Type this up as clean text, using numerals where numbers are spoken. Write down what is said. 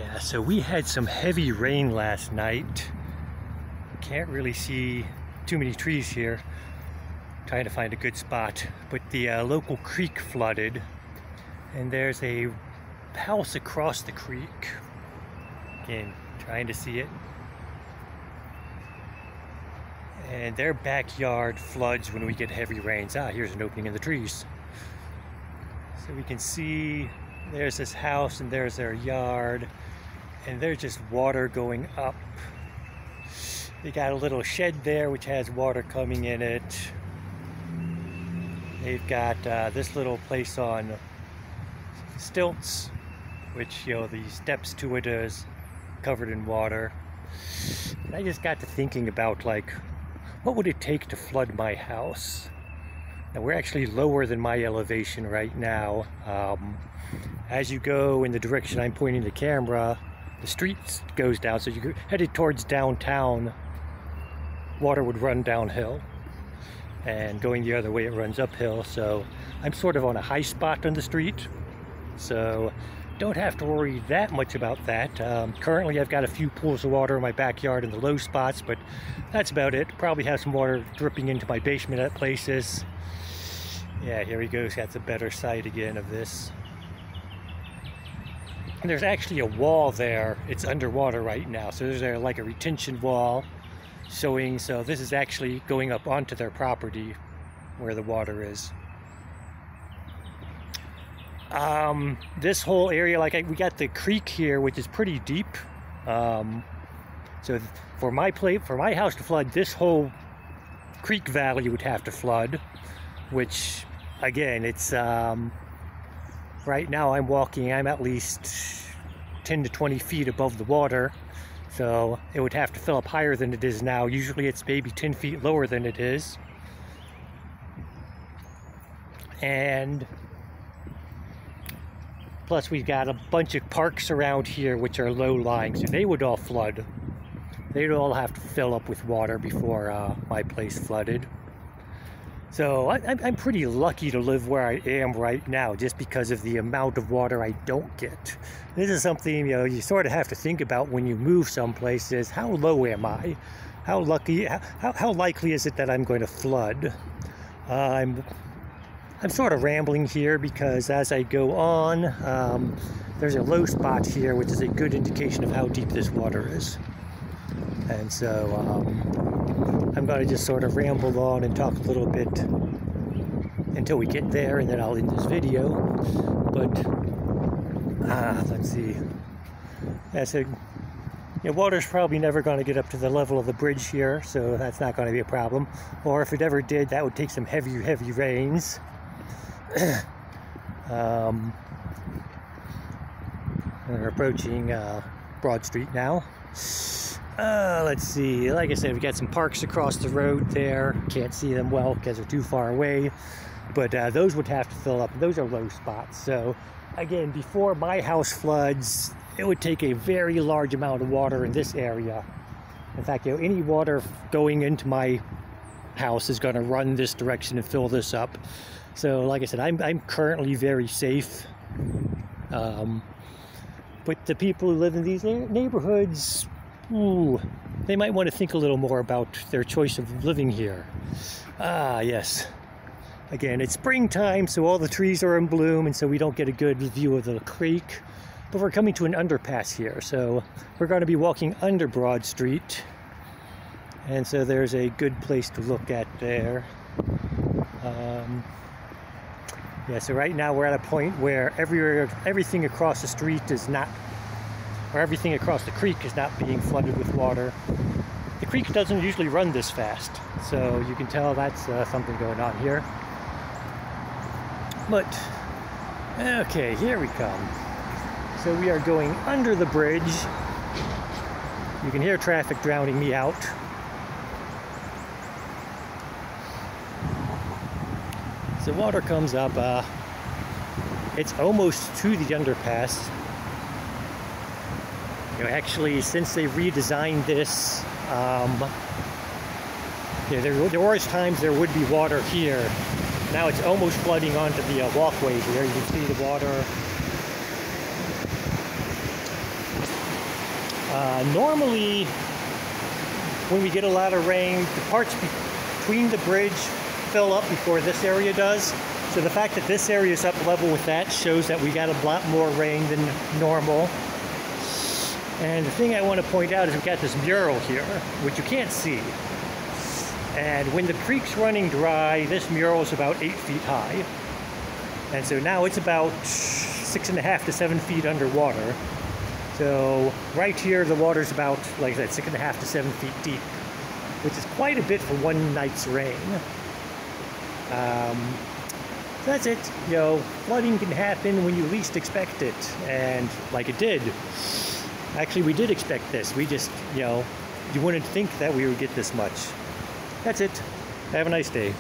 Yeah, so we had some heavy rain last night. Can't really see too many trees here. Trying to find a good spot, but the local creek flooded, and there's a house across the creek. Again, trying to see it. And their backyard floods when we get heavy rains. Ah, here's an opening in the trees. So we can see there's this house and there's their yard, and there's just water going up. They got a little shed there which has water coming in it. They've got this little place on stilts, which, you know, the steps to it is covered in water. And I just got to thinking about, like, what would it take to flood my house? Now, we're actually lower than my elevation right now. As you go in the direction I'm pointing the camera, the street goes down, so you're headed towards downtown, water would run downhill. And going the other way, it runs uphill. So I'm sort of on a high spot on the street, so don't have to worry that much about that. Currently I've got a few pools of water in my backyard in the low spots, but that's about it. Probably have some water dripping into my basement at places. Yeah, here he goes. That's a better sight again of this. And there's actually a wall there. It's underwater right now, so there's like a retention wall showing, so this is actually going up onto their property where the water is. This whole area, like we got the creek here, which is pretty deep. So for my house to flood, this whole creek valley would have to flood, which again, it's right now I'm at least 10 to 20 feet above the water. So it would have to fill up higher than it is now. Usually it's maybe 10 feet lower than it is. And plus we've got a bunch of parks around here which are low-lying, so they would all flood. They'd all have to fill up with water before my place flooded. So I'm pretty lucky to live where I am right now, just because of the amount of water I don't get. This is something, you know, you sort of have to think about when you move someplace, is how low am I? How likely is it that I'm going to flood? I'm sort of rambling here because as I go on, there's a low spot here, which is a good indication of how deep this water is. And so I'm going to just sort of ramble on and talk a little bit until we get there, and then I'll end this video. But let's see. Yeah, so, you know, water's probably never going to get up to the level of the bridge here, so that's not going to be a problem. Or if it ever did, that would take some heavy rains. We're approaching Broad Street now. Let's see, like I said, we've got some parks across the road there. Can't see them well because they're too far away, but those would have to fill up. Those are low spots. So again, before my house floods, it would take a very large amount of water in this area. In fact, you know, any water going into my house is going to run this direction and fill this up. So like I said, I'm currently very safe. But the people who live in these neighborhoods, they might want to think a little more about their choice of living here. Ah, yes. Again, it's springtime, so all the trees are in bloom, and so we don't get a good view of the creek. But we're coming to an underpass here, so we're going to be walking under Broad Street. And so there's a good place to look at there. Yeah, so right now we're at a point where everything across the street is not, or everything across the creek is not being flooded with water. The creek doesn't usually run this fast, so you can tell that's something going on here. But, okay, here we come. So we are going under the bridge. You can hear traffic drowning me out. So water comes up, it's almost to the underpass. You know, actually, since they redesigned this, yeah, there were times there would be water here. Now it's almost flooding onto the walkway here. You can see the water. Normally, when we get a lot of rain, the parts between the bridge fill up before this area does. So the fact that this area is up level with that shows that we got a lot more rain than normal. And the thing I want to point out is we've got this mural here, which you can't see. And when the creek's running dry, this mural is about 8 feet high. And so now it's about 6.5 to 7 feet underwater. So right here, the water's about, like I said, 6.5 to 7 feet deep, which is quite a bit for one night's rain. So that's it. You know, flooding can happen when you least expect it, and like it did. Actually, we did expect this. We just, you know, you wouldn't think that we would get this much. That's it. Have a nice day.